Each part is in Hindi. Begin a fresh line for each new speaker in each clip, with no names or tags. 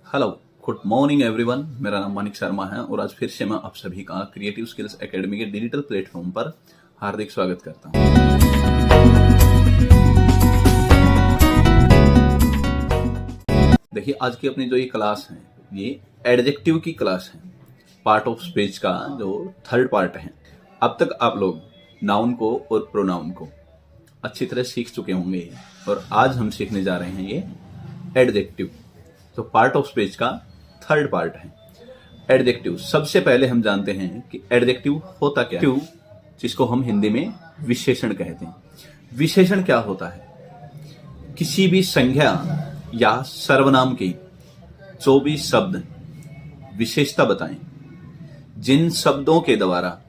Hello, good morning everyone. मेरा नाम मानिक शर्मा है और आज फिर से मैं आप सभी का क्रिएटिव स्किल्स एकेडमी के डिजिटल प्लेटफॉर्म पर हार्दिक स्वागत करता हूं। देखिए, आज की अपनी जो ये क्लास है ये एडजेक्टिव की क्लास है। पार्ट ऑफ स्पीच का जो थर्ड पार्ट है। अब तक आप लोग नाउन को और प्रोनाउन को अच्छी तरह सीख चुके होंगे और आज हम सीखने जा रहे हैं ये एडजेक्टिव। तो पार्ट ऑफ स्पीच का थर्ड पार्ट है एडजेक्टिव। सबसे पहले हम जानते हैं कि एडजेक्टिव होता क्या है, जिसको हम हिंदी में विशेषण कहते हैं। विशेषण क्या होता है? किसी भी संज्ञा या सर्वनाम की जो भी शब्द विशेषता बताएं, जिन शब्दों के द्वारा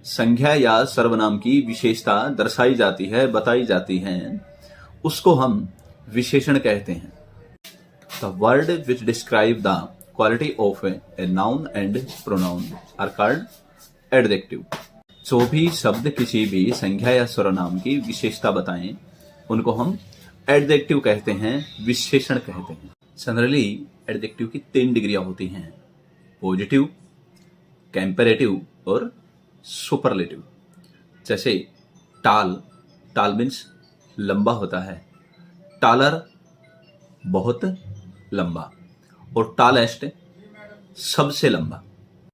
संज्ञा या सर्वनाम की विशेषता दर्शाई जाती है, बताई जाती है, उसको हम विशेषण कहते हैं। The word which describe the quality of a noun and pronoun are called adjective. जो भी शब्द किसी भी संज्ञा या सर्वनाम की विशेषता बताएं, उनको हम एडजेक्टिव कहते हैं, विशेषण कहते हैं। जनरली एडजेक्टिव की 3 डिग्रियां होती हैं: पॉजिटिव, कंपैरेटिव और सुपरलेटिव। जैसे टाल, टाल मीन्स लंबा होता है, टालर बहुत लंबा, और टालेस्ट सबसे लंबा।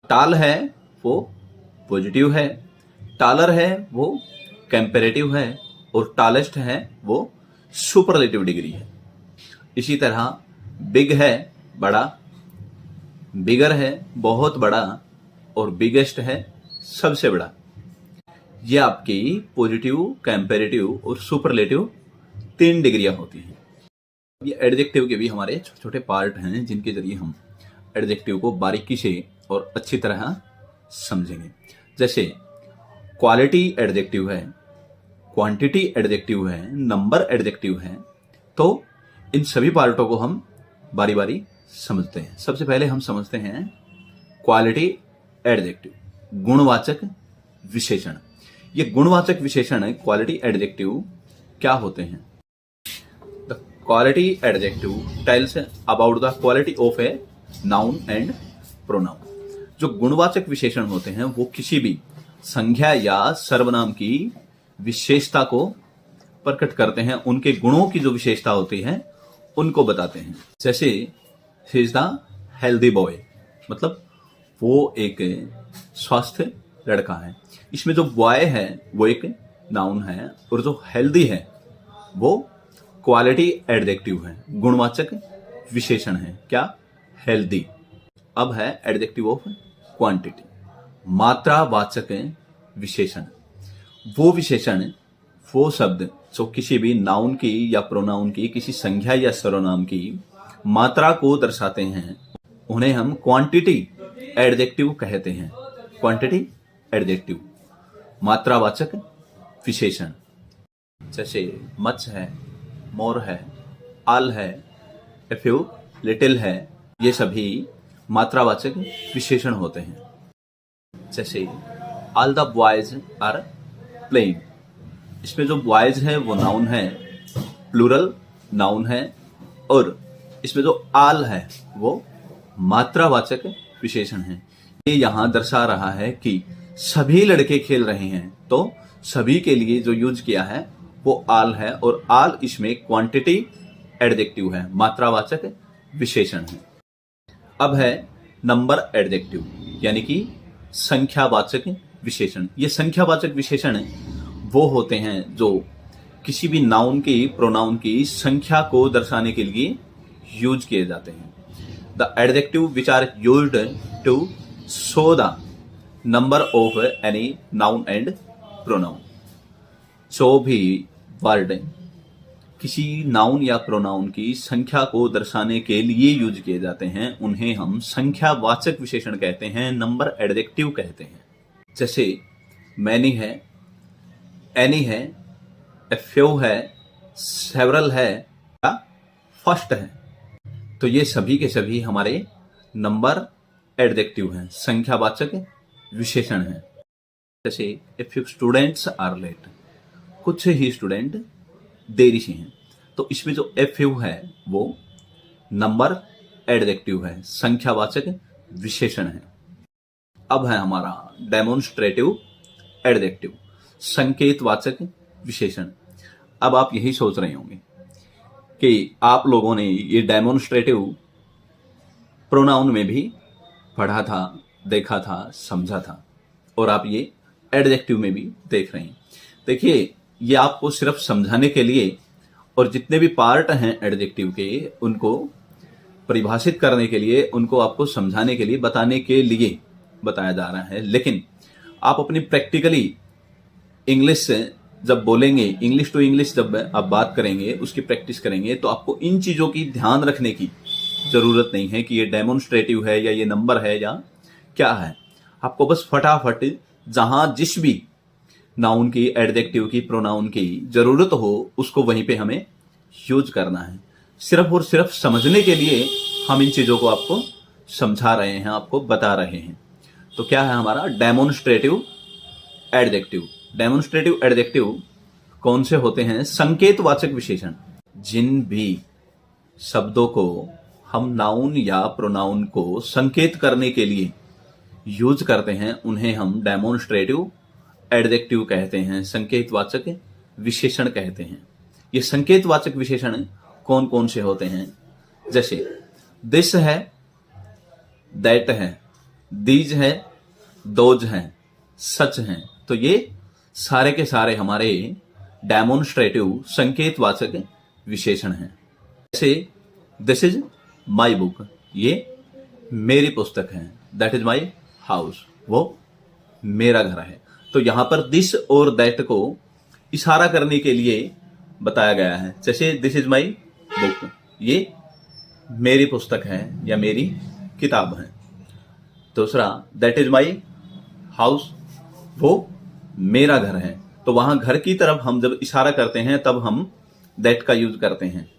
टाल है वो पॉजिटिव है, टालर है वो कंपैरेटिव है, और टालेस्ट है वो सुपरलेटिव डिग्री है। इसी तरह बिग है बड़ा, बिगर है बहुत बड़ा, और बिगेस्ट है सबसे बड़ा। ये आपकी पॉजिटिव, कंपैरेटिव और सुपरलेटिव 3 डिग्रियां होती हैं। ये एडजेक्टिव के भी हमारे छोटे छोटे पार्ट हैं, जिनके जरिए हम एडजेक्टिव को बारीकी से और अच्छी तरह समझेंगे। जैसे क्वालिटी एडजेक्टिव है, क्वांटिटी एडजेक्टिव है, नंबर एडजेक्टिव है। तो इन सभी पार्टों को हम बारी बारी समझते हैं। सबसे पहले हम समझते हैं क्वालिटी एडजेक्टिव, गुणवाचक विशेषण। ये गुणवाचक विशेषण क्वालिटी एडजेक्टिव क्या होते हैं? Quality adjective tells about the quality of a noun and pronoun. जो गुणवाचक विशेषण होते हैं वो किसी भी संज्ञा या सर्वनाम की विशेषता को प्रकट करते हैं, उनके गुणों की जो विशेषता होती है उनको बताते हैं। जैसे he is the healthy boy, मतलब वो एक स्वस्थ लड़का है। इसमें जो बॉय है वो एक नाउन है, और जो हेल्दी है वो क्वालिटी एडजेक्टिव है, गुणवाचक विशेषण है। क्या? हेल्दी। अब है एडजेक्टिव ऑफ क्वांटिटी, मात्रावाचक विशेषण। वो विशेषण, वो शब्द जो किसी भी नाउन की या प्रोनाउन की, किसी संज्ञा या सर्वनाम की मात्रा को दर्शाते हैं, उन्हें हम क्वांटिटी एडजेक्टिव कहते हैं। क्वांटिटी एडजेक्टिव, मात्रावाचक विशेषण। जैसे मच है, मोर है, आल है, ए फ्यू, लिटिल है, ये सभी मात्रावाचक विशेषण होते हैं। जैसे all the boys are playing, इसमें जो बॉयज है वो नाउन है, प्लूरल नाउन है, और इसमें जो आल है वो मात्रावाचक विशेषण है। ये यहाँ दर्शा रहा है कि सभी लड़के खेल रहे हैं, तो सभी के लिए जो यूज किया है वो आल है, और आल इसमें क्वांटिटी एडजेक्टिव है, मात्रावाचक विशेषण है। अब है नंबर एडजेक्टिव, यानी कि संख्यावाचक विशेषण। ये संख्यावाचक विशेषण वो होते हैं जो किसी भी नाउन की, प्रोनाउन की संख्या को दर्शाने के लिए यूज किए जाते हैं। The adjective which are used to show the number of any noun and pronoun. जो भी वर्ड किसी नाउन या प्रोनाउन की संख्या को दर्शाने के लिए यूज किए जाते हैं, उन्हें हम संख्यावाचक विशेषण कहते हैं, नंबर एडजेक्टिव कहते हैं। जैसे मैनी है, एनी है, ए फ्यू है, सेवरल है, या फर्स्ट है। तो ये सभी के सभी हमारे नंबर एडजेक्टिव हैं, संख्यावाचक विशेषण हैं। जैसे if you students are late, कुछ ही स्टूडेंट देरी से हैं। तो इसमें जो एफयू है वो नंबर एडजेक्टिव है, संख्यावाचक विशेषण है। अब है हमारा डेमोन्स्ट्रेटिव एडजेक्टिव, संकेतवाचक विशेषण। अब आप यही सोच रहे होंगे कि आप लोगों ने ये डेमोन्स्ट्रेटिव प्रोनाउन में भी पढ़ा था, देखा था, समझा था, और आप ये एडजेक्टिव में भी देख रहे हैं। देखिए, ये आपको सिर्फ समझाने के लिए और जितने भी पार्ट हैं एडजेक्टिव के उनको परिभाषित करने के लिए, उनको आपको समझाने के लिए, बताने के लिए बताया जा रहा है। लेकिन आप अपनी प्रैक्टिकली इंग्लिश से जब बोलेंगे, इंग्लिश टू इंग्लिश जब आप बात करेंगे, उसकी प्रैक्टिस करेंगे, तो आपको इन चीजों की ध्यान रखने की जरूरत नहीं है कि ये डेमोन्स्ट्रेटिव है या ये नंबर है या क्या है। आपको बस फटाफट जहां जिस भी नाउन की, एडजेक्टिव की, प्रोनाउन की जरूरत हो उसको वहीं पे हमें यूज करना है। सिर्फ और सिर्फ समझने के लिए हम इन चीजों को आपको समझा रहे हैं, आपको बता रहे हैं। तो क्या है हमारा डेमोन्स्ट्रेटिव एडजेक्टिव। डेमोन्स्ट्रेटिव एडजेक्टिव कौन से होते हैं? संकेतवाचक विशेषण। जिन भी शब्दों को हम नाउन या प्रोनाउन को संकेत करने के लिए यूज करते हैं उन्हें हम डेमोन्स्ट्रेटिव एडजेक्टिव कहते हैं, संकेतवाचक विशेषण कहते हैं। ये संकेतवाचक विशेषण कौन कौन से होते हैं? जैसे दिस है, दैट है, दीज है, दोज है, सच है। तो ये सारे के सारे हमारे डेमोन्स्ट्रेटिव संकेतवाचक विशेषण हैं। जैसे दिस इज माई बुक, ये मेरी पुस्तक है। दैट इज माई हाउस, वो मेरा घर है। तो यहां पर दिस और दैट को इशारा करने के लिए बताया गया है। जैसे दिस इज माई बुक, ये मेरी पुस्तक है या मेरी किताब है। दूसरा, दैट इज माई हाउस, वो मेरा घर है। तो वहां घर की तरफ हम जब इशारा करते हैं तब हम दैट का यूज करते हैं,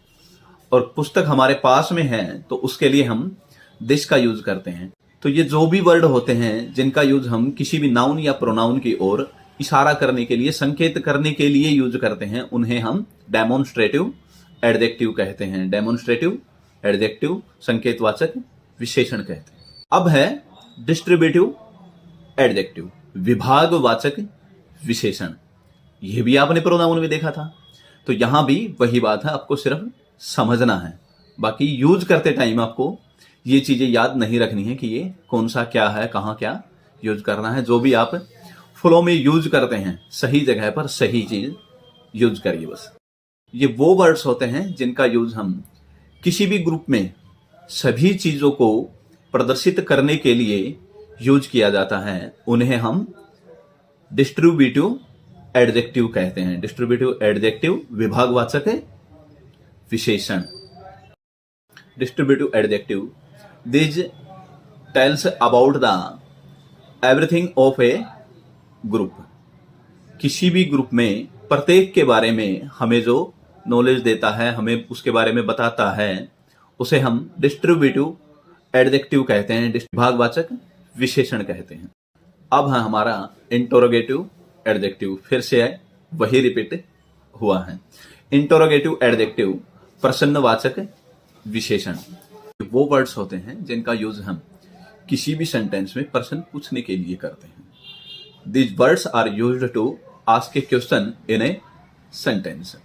और पुस्तक हमारे पास में है तो उसके लिए हम दिस का यूज करते हैं। तो ये जो भी वर्ड होते हैं जिनका यूज हम किसी भी नाउन या प्रोनाउन की ओर इशारा करने के लिए, संकेत करने के लिए यूज करते हैं, उन्हें हम डेमोन्स्ट्रेटिव एडजेक्टिव कहते हैं। डेमोन्स्ट्रेटिव एडजेक्टिव संकेतवाचक विशेषण कहते हैं। अब है डिस्ट्रीब्यूटिव एडजेक्टिव, विभागवाचक विशेषण। यह भी आपने प्रोनाउन में देखा था। तो यहां भी वही बात है, आपको सिर्फ समझना है। बाकी यूज करते टाइम आपको ये चीजें याद नहीं रखनी है कि ये कौन सा क्या है, कहां क्या यूज करना है। जो भी आप फ्लो में यूज करते हैं सही जगह पर सही चीज यूज करिए बस। ये वो वर्ड्स होते हैं जिनका यूज हम किसी भी ग्रुप में सभी चीजों को प्रदर्शित करने के लिए यूज किया जाता है, उन्हें हम डिस्ट्रीब्यूटिव एडजेक्टिव कहते हैं। डिस्ट्रीब्यूटिव एडजेक्टिव विभागवाचक विशेषण। Distributive adjective this tells about the everything of A group. किसी भी ग्रुप में प्रत्येक के बारे में हमें जो नॉलेज देता है, हमें उसके बारे में बताता है, उसे हम डिस्ट्रीब्यूटिव एडजेक्टिव कहते हैं, विभागवाचक विशेषण कहते हैं। अब है हमारा इंटरोगेटिव एडजेक्टिव। फिर से वही रिपीट हुआ है। इंटरोगेटिव एडजेक्टिव प्रश्नवाचक विशेषण। वो वर्ड्स होते हैं जिनका यूज हम किसी भी सेंटेंस में प्रश्न पूछने के लिए करते हैं। These words are used to ask a question in a sentence.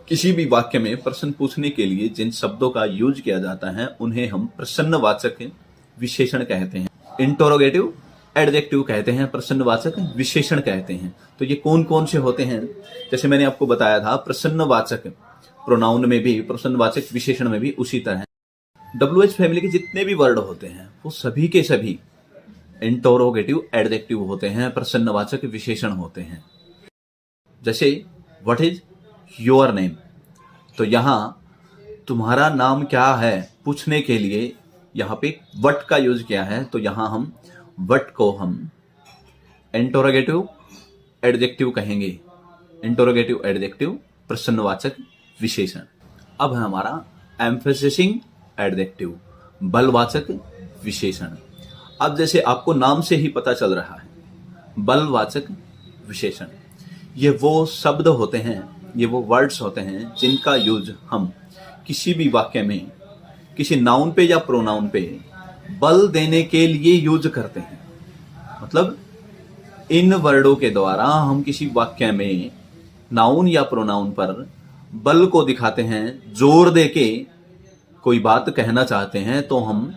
किसी भी वाक्य में प्रश्न पूछने के लिए जिन शब्दों का यूज किया जाता है उन्हें हम प्रश्नवाचक विशेषण कहते हैं। इंटरोगेटिव एडजेक्टिव कहते हैं, प्रश्नवाचक विशेषण कहते हैं। तो ये कौन कौन से होते हैं? जैसे मैंने आपको बताया था, प्रश्नवाचक प्रोनाउन में भी, प्रश्नवाचक विशेषण में भी उसी तरह। WH फैमिली के जितने भी वर्ड होते हैं वो सभी के सभी इंटरोगेटिव एडजेक्टिव होते हैं, प्रश्नवाचक विशेषण होते हैं। जैसे व्हाट इज योर नेम, तो यहां तुम्हारा नाम क्या है पूछने के लिए यहां पे व्हाट का यूज किया है। तो यहां हम व्हाट को हम इंटरोगेटिव एडजेक्टिव कहेंगे। इंटरोगेटिव एडजेक्टिव प्रश्नवाचक विशेषण। अब है हमारा एम्फेसिसिंग एडजेक्टिव, बलवाचक विशेषण। अब जैसे आपको नाम से ही पता चल रहा है, बलवाचक विशेषण ये वो शब्द होते हैं ये वो वर्ड्स होते हैं जिनका यूज हम किसी भी वाक्य में किसी नाउन पे या प्रोनाउन पे बल देने के लिए यूज करते हैं। मतलब इन वर्डों के द्वारा हम किसी वाक्य में नाउन या प्रोनाउन पर बल को दिखाते हैं, जोर देके कोई बात कहना चाहते हैं तो हम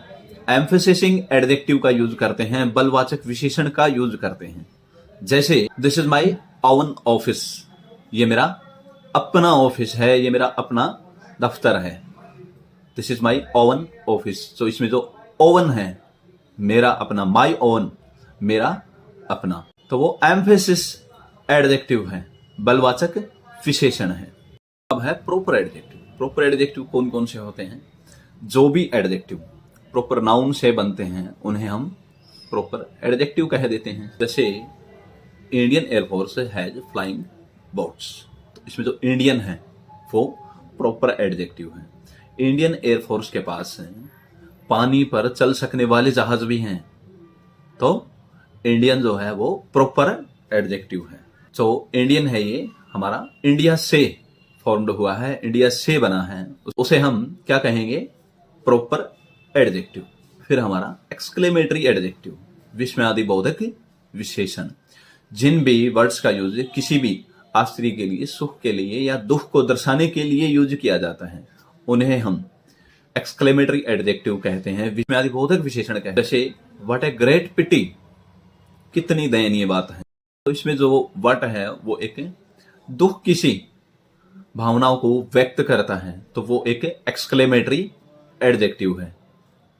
एम्फेसिसिंग एडजेक्टिव का यूज करते हैं, बलवाचक विशेषण का यूज करते हैं। जैसे this is my oven office, ये मेरा अपना ऑफिस है, ये मेरा अपना दफ्तर है। This is my oven office, तो इसमें जो ओवन है मेरा अपना, माई ओवन मेरा अपना, तो वो एम्फेसिस एडजेक्टिव है, बलवाचक विशेषण है। अब है प्रॉपर एडजेक्टिव। प्रॉपर एडजेक्टिव कौन कौन से होते हैं? जो भी एडजेक्टिव प्रॉपर नाउन से बनते हैं उन्हें हम प्रॉपर एडजेक्टिव कह देते हैं। जैसे Indian air force has flying boats, तो इसमें जो इंडियन है वो प्रॉपर एडजेक्टिव है। इंडियन एयरफोर्स के पास पानी पर चल सकने वाले जहाज भी हैं, तो इंडियन जो है वो प्रॉपर एडजेक्टिव है। जो इंडियन है ये हमारा इंडिया से फॉर्म्ड हुआ है, इंडिया से बना है, उसे हम क्या कहेंगे? Proper adjective. फिर हमारा एक्सक्लेमेटरी एडजेक्टिव, विस्मयादि बोधक विशेषण। जिन भी वर्ड्स का यूज किसी भी आश्चर्य के लिए, सुख के लिए या दुख को दर्शाने के लिए यूज किया जाता है उन्हें हम एक्सक्लेमेटरी एडजेक्टिव कहते हैं, विस्मयादि बोधक विशेषण कहते हैं। जैसे व्हाट ए ग्रेट पिटी, कितनी दयनीय बात है। तो इसमें जो व्हाट है वो एक दुख किसी भावनाओं को व्यक्त करता है, तो वो एक एक्सक्लेमेटरी एडजेक्टिव है।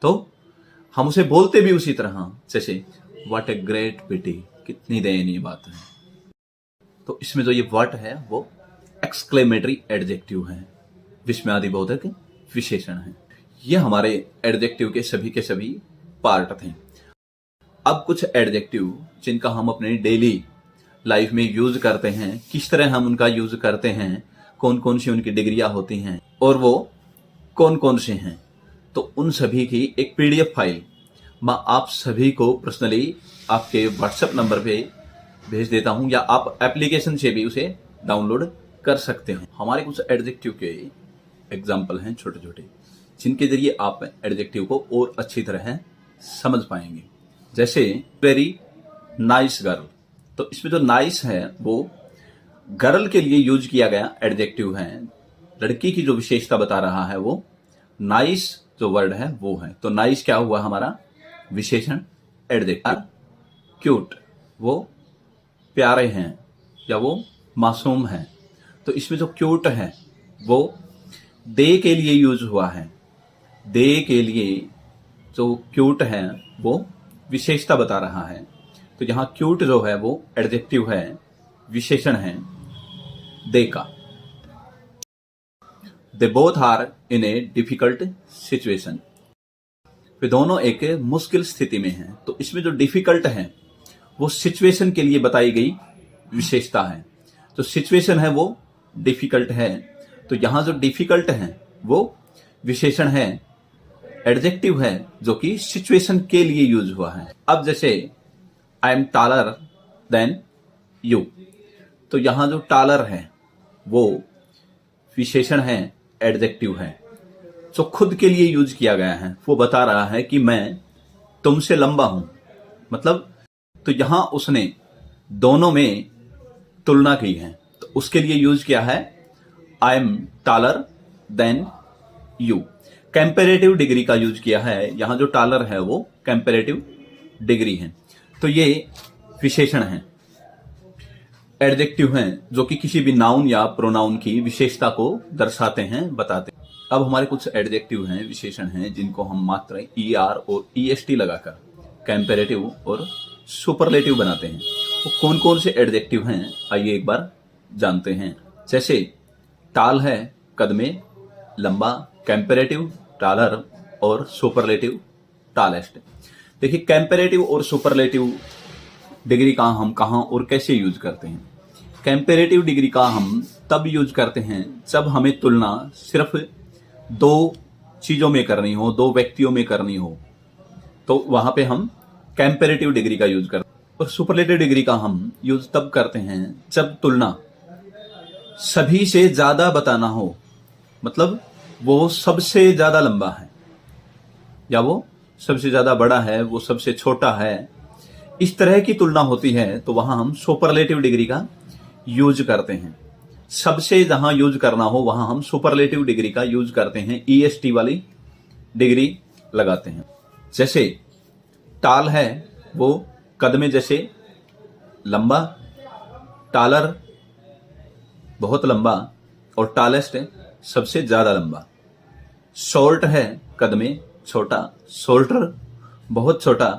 तो हम उसे बोलते भी उसी तरह, जैसे व्हाट ए ग्रेट पिटी, कितनी दयनीय बात है। तो इसमें जो ये व्हाट है वो एक्सक्लेमेटरी एडजेक्टिव है, विस्मयादिबोधक विशेषण है। ये हमारे एडजेक्टिव के सभी पार्ट थे। अब कुछ एडजेक्टिव जिनका हम अपने डेली लाइफ में यूज करते हैं, किस तरह हम उनका यूज करते हैं, कौन कौन सी उनकी डिग्रियां होती हैं और वो कौन कौन से हैं, तो उन सभी की एक पीडीएफ फाइल मैं आप सभी को पर्सनली आपके व्हाट्सएप नंबर पे भेज देता हूं, या आप एप्लीकेशन से भी उसे डाउनलोड कर सकते हैं। हमारे कुछ एडजेक्टिव के एग्जाम्पल हैं छोटे छोटे, जिनके जरिए आप एडजेक्टिव को और अच्छी तरह समझ पाएंगे। जैसे वेरी नाइस गर्ल, तो इसमें जो नाइस है वो गर्ल के लिए यूज किया गया एडजेक्टिव है, लड़की की जो विशेषता बता रहा है वो नाइस जो वर्ड है वो है। तो नाइस क्या हुआ हमारा? विशेषण एडजेक्टिव। क्यूट, वो प्यारे हैं या वो मासूम हैं, तो इसमें जो क्यूट है वो दे के लिए यूज हुआ है। दे के लिए जो क्यूट है वो विशेषता बता रहा है, तो यहां क्यूट जो है वो एडजेक्टिव है, विशेषण है दे का। They both are in a difficult situation, वे दोनों एक मुश्किल स्थिति में हैं। तो इसमें जो डिफिकल्ट है वो सिचुएशन के लिए बताई गई विशेषता है, तो सिचुएशन है वो डिफिकल्ट है, तो यहां जो डिफिकल्ट है वो विशेषण है, एडजेक्टिव है जो कि सिचुएशन के लिए यूज हुआ है। अब जैसे I am taller than you, तो यहां जो टॉलर है वो विशेषण है, एडजेक्टिव है, जो खुद के लिए यूज किया गया है। वो बता रहा है कि मैं तुमसे लंबा हूं, मतलब तो यहां उसने दोनों में तुलना की है, तो उसके लिए यूज किया है I am taller than you. Comparative degree का यूज किया है, यहां जो टॉलर है वो कंपैरेटिव डिग्री है, तो ये विशेषण है, एडजेक्टिव हैं जो कि किसी भी नाउन या प्रोनाउन की विशेषता को दर्शाते हैं, बताते हैं। अब हमारे कुछ एडजेक्टिव हैं, विशेषण हैं, जिनको हम मात्र ER और EST लगाकर कंपैरेटिव और सुपरलेटिव बनाते हैं। वो कौन कौन से एडजेक्टिव हैं आइए एक बार जानते हैं। जैसे टाल है कद में, लंबा कंपैरेटिव टालर और सुपरलेटिव टालेस्ट। देखिए कंपैरेटिव और सुपरलेटिव डिग्री का हम कहां और कैसे यूज करते हैं। कंपैरेटिव डिग्री का हम तब यूज करते हैं जब हमें तुलना सिर्फ दो चीजों में करनी हो, दो व्यक्तियों में करनी हो, तो वहां पे हम कंपैरेटिव डिग्री का यूज करते हैं। और सुपरलेटिव डिग्री का हम यूज तब करते हैं जब तुलना सभी से ज्यादा बताना हो, मतलब वो सबसे ज्यादा लंबा है, या वो सबसे ज्यादा बड़ा है, वो सबसे छोटा है, इस तरह की तुलना होती है तो वहां हम सुपरलेटिव डिग्री का यूज करते हैं। सबसे जहां यूज करना हो वहां हम सुपरलेटिव डिग्री का यूज करते हैं, ईएसटी वाली डिग्री लगाते हैं। जैसे टाल है वो कद में जैसे लंबा, टालर बहुत लंबा, और टालेस्ट सबसे ज्यादा लंबा। शॉर्ट है कद में छोटा, शॉर्टर बहुत छोटा,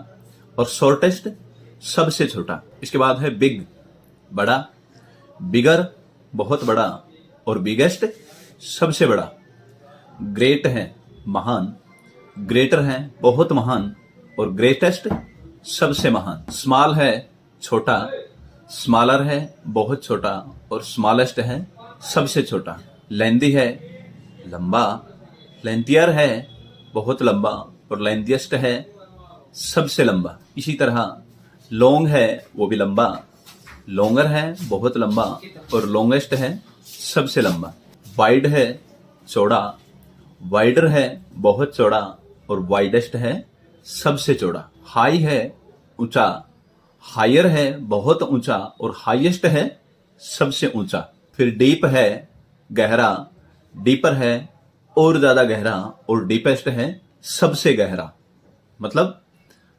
और शॉर्टेस्ट सबसे छोटा। इसके बाद है बिग बड़ा, बिगर बहुत बड़ा, और बिगेस्ट सबसे बड़ा। ग्रेट है महान, ग्रेटर है बहुत महान, और ग्रेटेस्ट सबसे महान। स्मॉल है छोटा, स्मॉलर है बहुत छोटा, और स्मॉलेस्ट है सबसे छोटा। लेंदी है लंबा, लेंथियर है बहुत लंबा, और लेंथिएस्ट है सबसे लंबा। इसी तरह लॉन्ग है वो भी लंबा, लॉन्गर है बहुत लंबा, और लॉन्गेस्ट है सबसे लंबा। वाइड है चौड़ा, वाइडर है बहुत चौड़ा, और वाइडेस्ट है सबसे चौड़ा। हाई है ऊंचा, हायर है बहुत ऊंचा, और हाईएस्ट है सबसे ऊंचा। फिर डीप है गहरा, डीपर है और ज्यादा गहरा, और डीपेस्ट है सबसे गहरा, मतलब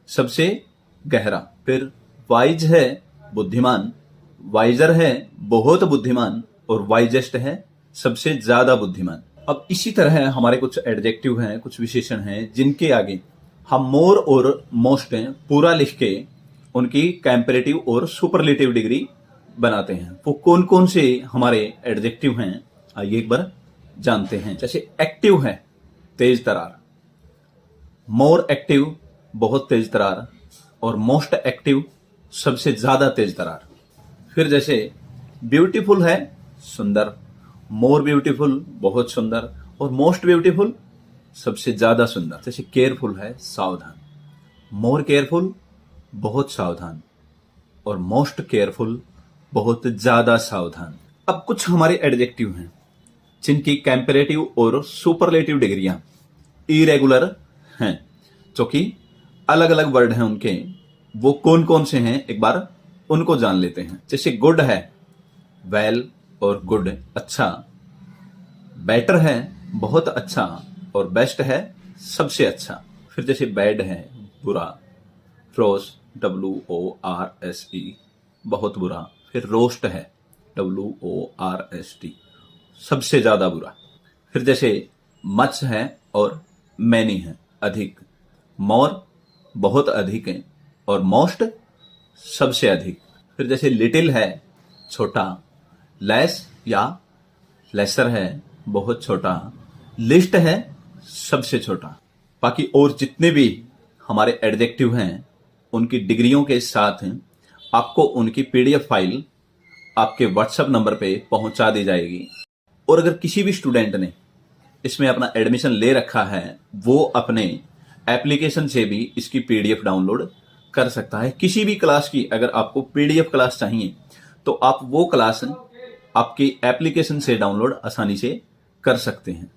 सबसे गहरा। फिर वाइज है बुद्धिमान, वाइजर है बहुत बुद्धिमान, और वाइजेस्ट है सबसे ज्यादा बुद्धिमान। अब इसी तरह हमारे कुछ एडजेक्टिव हैं, कुछ विशेषण हैं जिनके आगे हम मोर और मोस्ट पूरा लिख के उनकी कंपैरेटिव और सुपरलेटिव डिग्री बनाते हैं। वो कौन कौन से हमारे एडजेक्टिव हैं आइए एक बार जानते हैं। जैसे एक्टिव है तेज तरार, मोर एक्टिव बहुत तेज तरार, और मोस्ट एक्टिव सबसे ज्यादा तेज तरार। फिर जैसे ब्यूटीफुल है सुंदर, मोर ब्यूटीफुल बहुत सुंदर, और मोस्ट ब्यूटीफुल सबसे ज्यादा सुंदर। जैसे केयरफुल है सावधान, मोर केयरफुल बहुत सावधान, और मोस्ट केयरफुल बहुत ज्यादा सावधान। अब कुछ हमारे एडजेक्टिव हैं जिनकी कंपैरेटिव और सुपरलेटिव डिग्रियां इरेगुलर हैं, जो कि अलग अलग वर्ड हैं उनके। वो कौन कौन से हैं एक बार उनको जान लेते हैं। जैसे गुड है वेल और गुड अच्छा, बेटर है बहुत अच्छा, और बेस्ट है सबसे अच्छा। फिर जैसे बैड है बुरा, रोस WORSE बहुत बुरा। फिर रोस्ट है WORST सबसे ज्यादा बुरा। फिर जैसे मच है और मैनी है अधिक, मोर बहुत अधिक है, और मोस्ट सबसे अधिक। फिर जैसे लिटिल है छोटा, लेस या लेसर है बहुत छोटा, लिस्ट है सबसे छोटा। बाकी और जितने भी हमारे एडजेक्टिव हैं उनकी डिग्रियों के साथ आपको उनकी पीडीएफ फाइल आपके व्हाट्सएप नंबर पे पहुंचा दी जाएगी। और अगर किसी भी स्टूडेंट ने इसमें अपना एडमिशन ले रखा है वो अपने एप्लीकेशन से भी इसकी पीडीएफ डाउनलोड कर सकता है। किसी भी क्लास की अगर आपको पीडीएफ क्लास चाहिए तो आप वो क्लास आपकी एप्लीकेशन से डाउनलोड आसानी से कर सकते हैं।